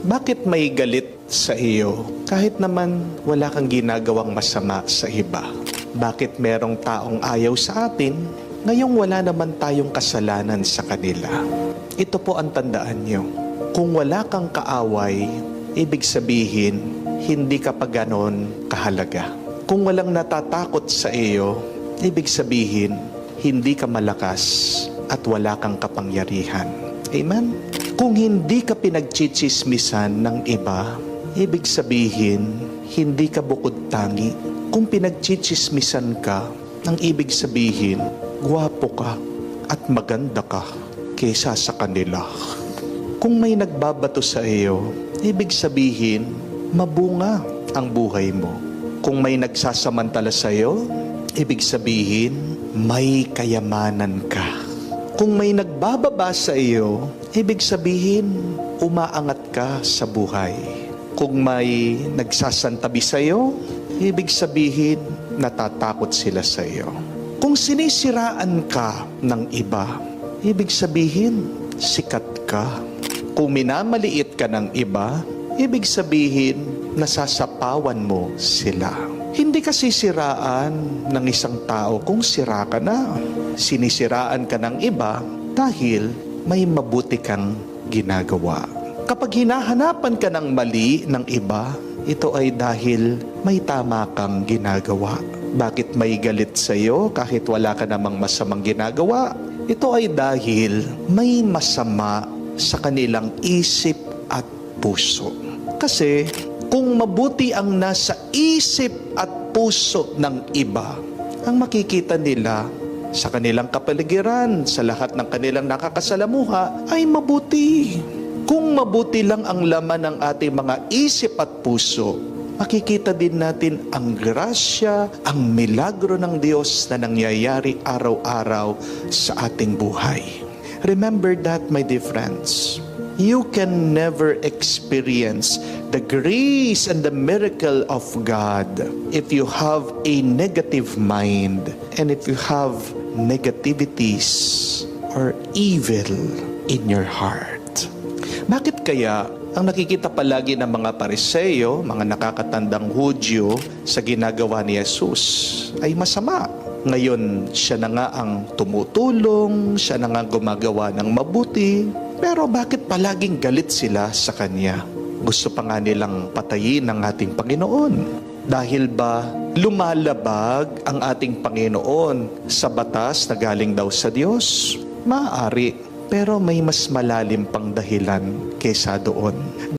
Bakit may galit sa iyo kahit naman wala kang ginagawang masama sa iba? Bakit merong taong ayaw sa atin ngayong wala naman tayong kasalanan sa kanila? Ito po ang tandaan nyo. Kung wala kang kaaway, ibig sabihin, hindi ka pa ganon kahalaga. Kung walang natatakot sa iyo, ibig sabihin, hindi ka malakas at wala kang kapangyarihan. Amen? Kung hindi ka pinagchichismisan ng iba, ibig sabihin, hindi ka bukod tangi. Kung pinagchichismisan ka, ang ibig sabihin, gwapo ka at maganda ka kaysa sa kanila. Kung may nagbabato sa iyo, ibig sabihin, mabunga ang buhay mo. Kung may nagsasamantala sa iyo, ibig sabihin, may kayamanan ka. Kung may nagbababa sa iyo, ibig sabihin, umaangat ka sa buhay. Kung may nagsasantabi sa iyo, ibig sabihin, natatakot sila sa iyo. Kung sinisiraan ka ng iba, ibig sabihin, sikat ka. Kung minamaliit ka ng iba, ibig sabihin, nasasapawan mo sila. Hindi ka sisiraan ng isang tao kung sira ka na. Sinisiraan ka ng iba dahil may mabuti kang ginagawa. Kapag hinahanapan ka ng mali ng iba, ito ay dahil may tama kang ginagawa. Bakit may galit sa iyo kahit wala ka namang masamang ginagawa? Ito ay dahil may masama sa kanilang isip at puso. Kasi kung mabuti ang nasa isip at puso ng iba, ang makikita nila sa kanilang kapaligiran, sa lahat ng kanilang nakakasalamuha, ay mabuti. Kung mabuti lang ang laman ng ating mga isip at puso, makikita din natin ang grasya, ang milagro ng Diyos na nangyayari araw-araw sa ating buhay. Remember that, my dear friends. You can never experience the grace and the miracle of God if you have a negative mind and if you have negativities or evil in your heart. Bakit kaya ang nakikita palagi ng mga Pariseo, mga nakakatandang Hudyo sa ginagawa ni Jesus ay masama? Ngayon, siya na nga ang tumutulong, siya na nga gumagawa ng mabuti. Pero bakit palaging galit sila sa Kanya? Gusto pa nga nilang patayin ang ating Panginoon. Dahil ba lumalabag ang ating Panginoon sa batas na galing daw sa Diyos? Maaari, pero may mas malalim pang dahilan kaysa doon.